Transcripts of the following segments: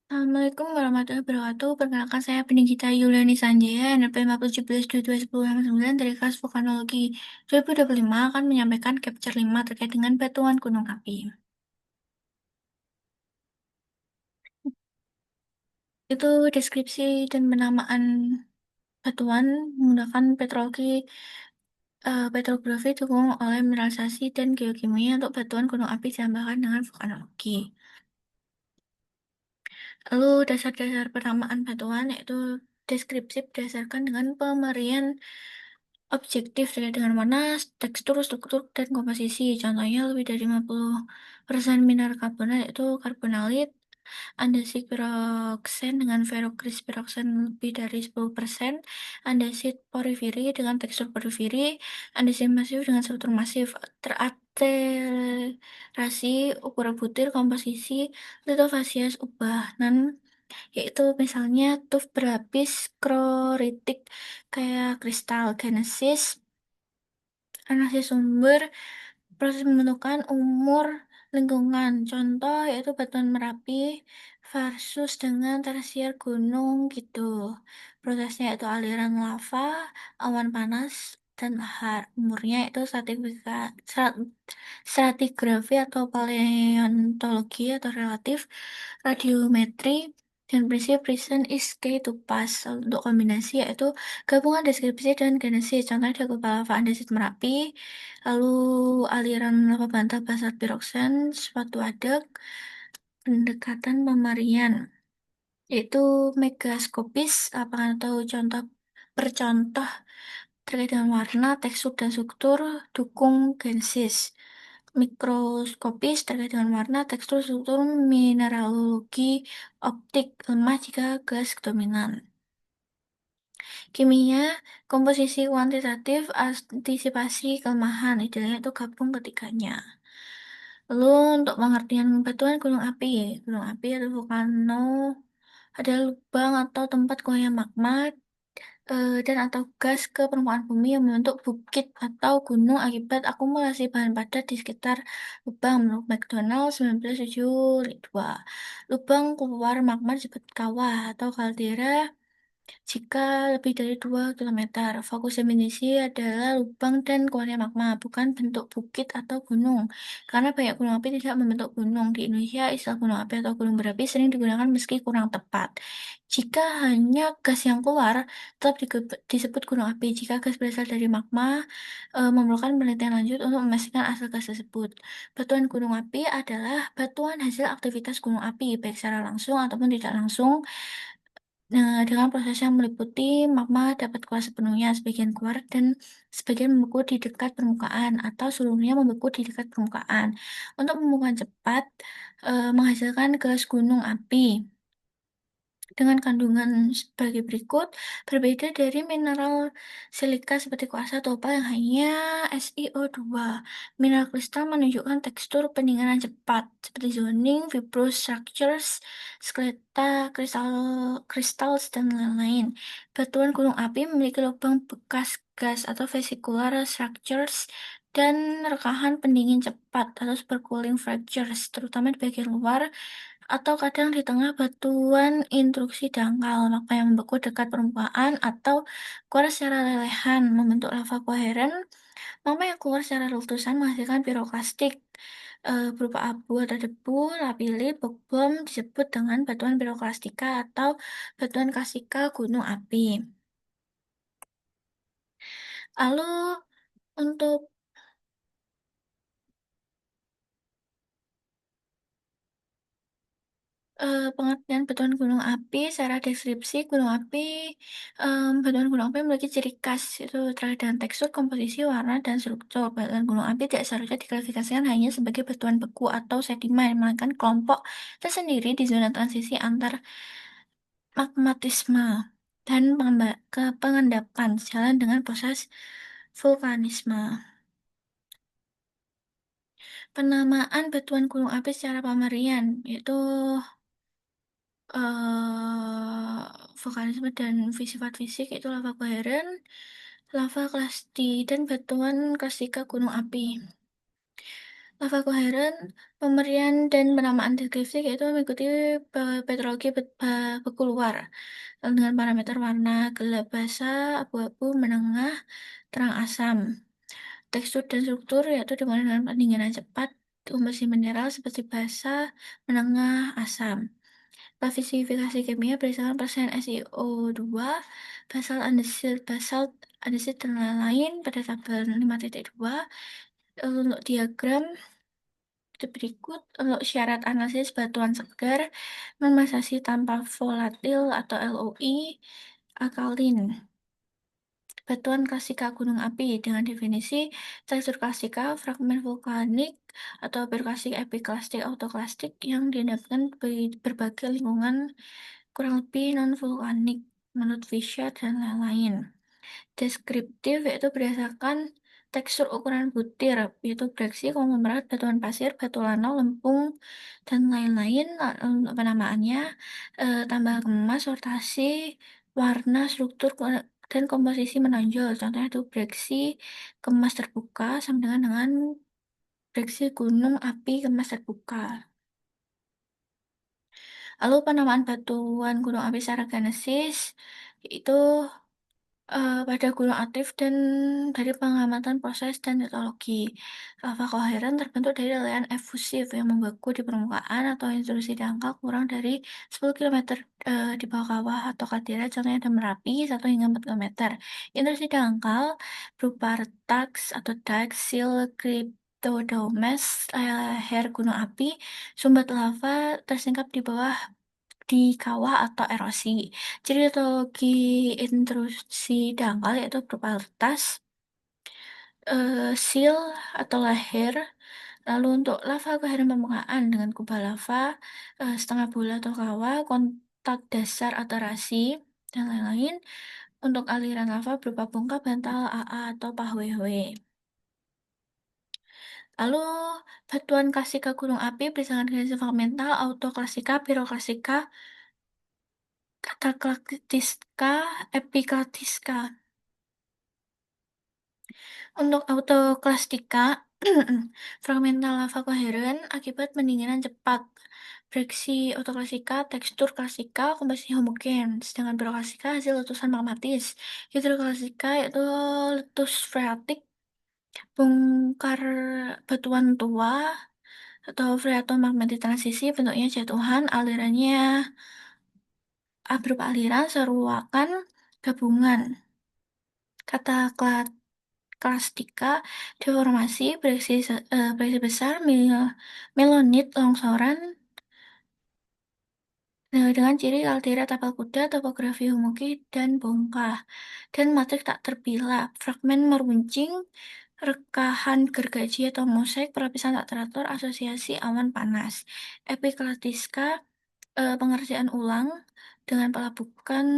Assalamualaikum warahmatullahi wabarakatuh. Perkenalkan saya Pendigita Yuliani Sanjaya, NP 4172210 dari kelas Vulkanologi 2025 akan menyampaikan capture 5 terkait dengan batuan gunung api. Itu deskripsi dan penamaan batuan menggunakan petrografi didukung oleh mineralisasi dan geokimia untuk batuan gunung api ditambahkan dengan vulkanologi. Lalu dasar-dasar penamaan batuan yaitu deskripsi berdasarkan dengan pemerian objektif terkait dengan warna, tekstur, struktur, dan komposisi. Contohnya lebih dari 50% mineral karbonat yaitu karbonalit, andesit piroksen dengan ferrokris piroksen lebih dari 10%, andesit porifiri dengan tekstur porifiri, andesit masif dengan struktur masif, teralterasi, ukuran butir, komposisi, litofasias, ubahan, yaitu misalnya tuf berlapis kloritik kayak kristal genesis, analisis sumber, proses pembentukan umur lingkungan. Contoh yaitu batuan Merapi versus dengan tersier gunung gitu. Prosesnya itu aliran lava, awan panas, dan lahar. Umurnya itu stratigrafi atau paleontologi atau relatif, radiometri, dan prinsip reason is key to pass. Untuk kombinasi yaitu gabungan deskripsi dan genesis. Contohnya ada kepala lava andesit Merapi, lalu aliran lava bantah basalt piroksen, suatu adak, pendekatan pemarian, yaitu megaskopis, apakah tahu contoh percontoh terkait dengan warna, tekstur, dan struktur, dukung genesis. Mikroskopis terkait dengan warna, tekstur, struktur, mineralogi, optik, lemah jika gas dominan. Kimia, komposisi kuantitatif, antisipasi kelemahan, idealnya itu gabung ketiganya. Lalu untuk pengertian batuan gunung api atau vulkano adalah lubang atau tempat keluarnya magma dan atau gas ke permukaan bumi yang membentuk bukit atau gunung akibat akumulasi bahan padat di sekitar lubang menurut McDonald 1972. Lubang keluar magma disebut kawah atau kaldera jika lebih dari 2 km. Fokus definisi adalah lubang dan keluarnya magma, bukan bentuk bukit atau gunung. Karena banyak gunung api tidak membentuk gunung. Di Indonesia, istilah gunung api atau gunung berapi sering digunakan meski kurang tepat. Jika hanya gas yang keluar, tetap disebut gunung api. Jika gas berasal dari magma, memerlukan penelitian lanjut untuk memastikan asal gas tersebut. Batuan gunung api adalah batuan hasil aktivitas gunung api, baik secara langsung ataupun tidak langsung. Nah, dengan proses yang meliputi magma dapat keluar sepenuhnya, sebagian keluar dan sebagian membeku di dekat permukaan atau seluruhnya membeku di dekat permukaan. Untuk pembukaan cepat, menghasilkan gas gunung api dengan kandungan sebagai berikut, berbeda dari mineral silika seperti kuarsa atau opal yang hanya SiO2. Mineral kristal menunjukkan tekstur pendinginan cepat, seperti zoning, fibrous structures, skeleta, crystals, dan lain-lain. Batuan gunung api memiliki lubang bekas gas atau vesicular structures dan rekahan pendingin cepat atau supercooling fractures, terutama di bagian luar atau kadang di tengah batuan intrusi dangkal, maka yang membeku dekat permukaan atau keluar secara lelehan membentuk lava koheren, maka yang keluar secara letusan menghasilkan piroklastik berupa abu atau debu, lapilli, bom disebut dengan batuan piroklastika atau batuan kasika gunung api. Lalu untuk pengertian batuan gunung api, secara deskripsi gunung api, batuan gunung api memiliki ciri khas itu terkait dengan tekstur, komposisi, warna, dan struktur. Batuan gunung api tidak seharusnya diklasifikasikan hanya sebagai batuan beku atau sedimen, melainkan kelompok tersendiri di zona transisi antar magmatisme dan pengendapan sejalan dengan proses vulkanisme. Penamaan batuan gunung api secara pemerian, yaitu vulkanisme dan sifat fisik itu lava koheren, lava klasti, dan batuan klastika gunung api. Lava koheren, pemberian dan penamaan deskripsi yaitu mengikuti petrologi beku luar dengan parameter warna gelap basah, abu-abu, menengah, terang asam. Tekstur dan struktur yaitu dimulai dengan pendinginan cepat, komposisi mineral seperti basa, menengah, asam. Klasifikasi kimia berdasarkan persen SiO2, basalt andesit, dan lain-lain pada tabel 5.2. Untuk diagram itu berikut, untuk syarat analisis batuan segar, non-masasi tanpa volatil atau LOI, alkalin. Batuan klasika gunung api dengan definisi tekstur klasika, fragmen vulkanik, atau berklasik epiklastik, autoklastik yang diendapkan berbagai lingkungan kurang lebih non-vulkanik menurut Fisher dan lain-lain. Deskriptif yaitu berdasarkan tekstur ukuran butir, yaitu breksi, konglomerat, batuan pasir, batu lanau, lempung, dan lain-lain. Untuk penamaannya, tambah kemas, sortasi, warna, struktur, dan komposisi menonjol. Contohnya itu breksi kemas terbuka sama dengan breksi gunung api kemas terbuka. Lalu penamaan batuan gunung api secara genesis itu pada gunung aktif dan dari pengamatan proses dan teknologi. Lava koheren terbentuk dari lelehan efusif yang membeku di permukaan atau intrusi dangkal kurang dari 10 km di bawah kawah atau kaldera, contohnya ada Merapi 1 hingga 4 km. Intrusi dangkal berupa retak atau dike, sil, cryptodomes, leher gunung api, sumbat lava tersingkap di bawah di kawah atau erosi. Ciri etologi intrusi dangkal yaitu berupa letas, sil atau lahir. Lalu untuk lava kehadiran permukaan dengan kubah lava, setengah bola atau kawah, kontak dasar atau rasi, dan lain-lain. Untuk aliran lava berupa bongkah bantal, AA, atau pahwewe. Lalu batuan klasika gunung api berdasarkan generasi fundamental, autoklasika, piroklasika, kataklaktiska, epiklaktiska. Untuk autoklastika, fragmental lava koheren akibat pendinginan cepat. Breksi autoklasika, tekstur klasika, komposisi homogen. Sedangkan piroklasika hasil letusan magmatis. Hidroklasika yaitu letus freatik, bongkar batuan tua, atau freaton magmatik transisi, bentuknya jatuhan, alirannya berupa aliran, seruakan, gabungan. Kata klastika, deformasi, breksi besar, melonit, longsoran, dengan ciri kaldera tapal kuda, topografi humugi, dan bongkah, dan matrik tak terpilah, fragmen meruncing, rekahan gergaji atau mosaik, pelapisan tak teratur, asosiasi awan panas. Epiklatiska, pengerjaan ulang dengan pelapukan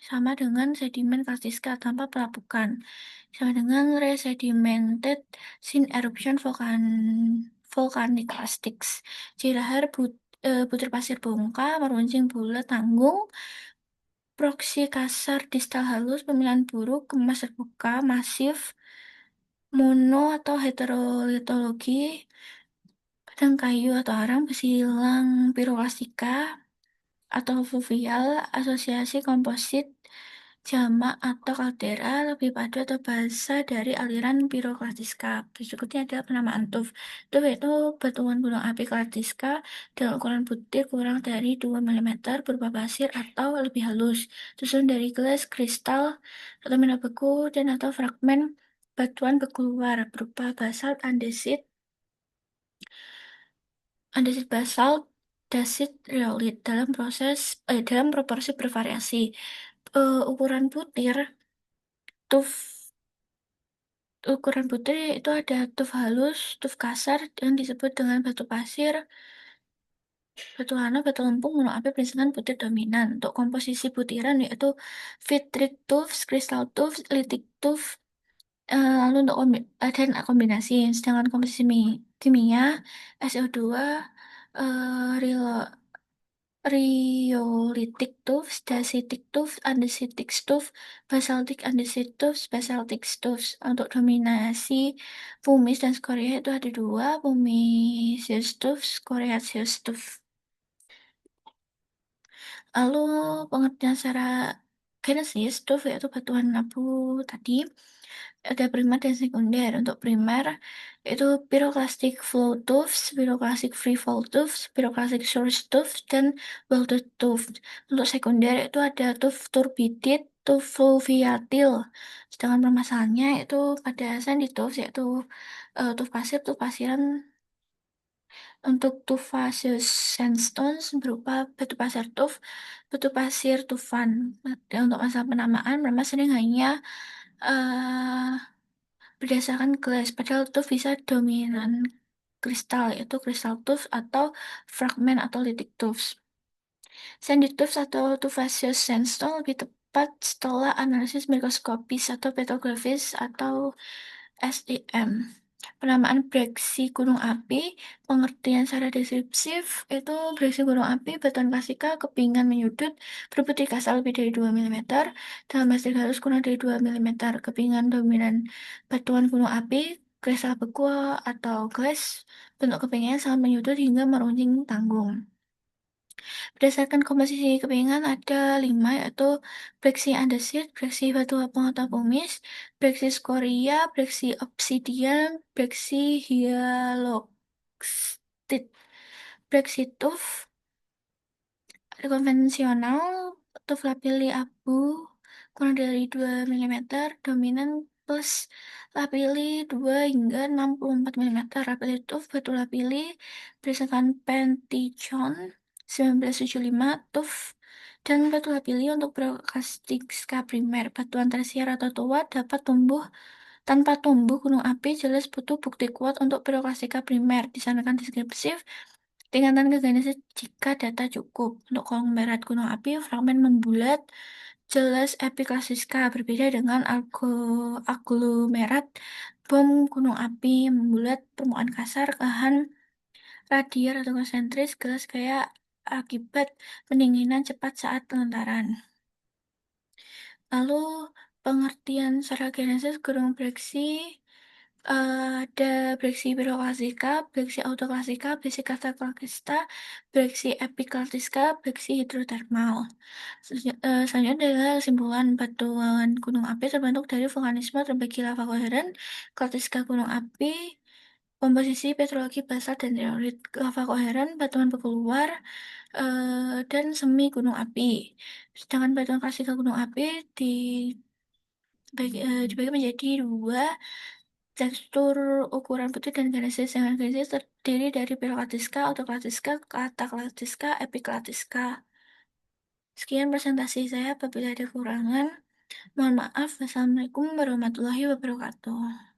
sama dengan sedimen karstiska tanpa pelapukan, sama dengan resedimented sin eruption volcanic karstiks. Cilahar butir pasir bongkah, meruncing bulat tanggung, proksi kasar distal halus, pemilihan buruk, kemas terbuka, masif, mono atau heterolitologi, padang kayu atau arang, besilang piroklastika, atau fluvial, asosiasi komposit, jamak atau kaldera, lebih padu atau basa dari aliran piroklastika. Berikutnya adalah penamaan tuf. Tuf yaitu batuan gunung api klastika dengan ukuran butir kurang dari 2 mm berupa pasir atau lebih halus, susun dari gelas, kristal, atau mineral beku, dan atau fragmen batuan beku luar berupa basalt, andesit basalt, dasit, rhyolite dalam proporsi bervariasi. Ukuran butir, tuf ukuran butir itu ada tuf halus, tuf kasar yang disebut dengan batu pasir, batu hana, batu lempung, gunung api berdasarkan butir dominan. Untuk komposisi butiran yaitu vitrik tuff, kristal tuff, litik tuff, lalu untuk dan kombinasi. Sedangkan komposisi kimia SO2, Rhyolitic tuff, dacitic tuff, andesitic tuff, basaltic andesit tuff, basaltic tuff. Untuk dominasi pumice dan skoria itu ada dua, pumiceous tuff, scoriaceous tuff. Lalu pengertian secara genesis tuff yaitu batuan abu tadi ada primer dan sekunder. Untuk primer itu pyroclastic flow tuffs, pyroclastic free fall tuffs, pyroclastic source tuffs, dan welded tuff. Untuk sekunder itu ada tuff turbidite, tuff fluviatil. Sedangkan permasalahannya itu pada sandy tuffs yaitu tuff pasir, tuff pasiran. Untuk tufaceous sandstones berupa batu pasir tuf, batu pasir tufan. Dan untuk masalah penamaan, mereka sering hanya eh, berdasarkan glass, padahal tuf bisa dominan kristal, yaitu kristal tuf atau fragmen atau litik tufts. Sandy tufts atau tufaceous sandstone lebih tepat setelah analisis mikroskopis atau petrografis atau SEM. Penamaan breksi gunung api, pengertian secara deskriptif itu breksi gunung api, batuan klasika, kepingan menyudut, berbukti kasar lebih dari 2 mm, dalam hasil halus kurang dari 2 mm, kepingan dominan batuan gunung api, kristal beku atau glass, bentuk kepingan sangat menyudut hingga meruncing tanggung. Berdasarkan komposisi kepingan ada 5 yaitu breksi andesit, breksi batu apung atau pumice, breksi skoria, breksi obsidian, breksi hyalocite. Breksi tuf konvensional, tuf lapilli abu kurang dari 2 mm, dominan plus lapilli 2 hingga 64 mm. Lapilli tuf batu lapilli berdasarkan Pentichon 1975 tuf dan batu lapilli untuk Brokasticska primer. Batuan tersier atau tua dapat tumbuh tanpa tumbuh gunung api jelas butuh bukti kuat untuk Brokastika primer. Disarankan deskriptif tingkatan kegenesis jika data cukup. Untuk konglomerat gunung api, fragmen membulat jelas epiklasiska berbeda dengan aglomerat bom gunung api membulat permukaan kasar lahan radial atau konsentris gelas kayak akibat pendinginan cepat saat pelentaran. Lalu pengertian secara genesis gunung breksi ada breksi piroklasika, breksi autoklasika, breksi kataklasista, breksi epiklasiska, breksi hidrotermal. Selanjutnya adalah kesimpulan batuan gunung api terbentuk dari vulkanisme terbagi lava koheren, klasiska gunung api, komposisi petrologi basalt dan teorit lava koheren, batuan beku luar, dan semi gunung api. Sedangkan batuan klasika gunung api dibagi menjadi dua, tekstur ukuran putih dan genesis. Dengan genesis terdiri dari piroklatiska, autoklatiska, kataklatiska, epiklatiska. Sekian presentasi saya. Apabila ada kekurangan, mohon maaf. Wassalamualaikum warahmatullahi wabarakatuh.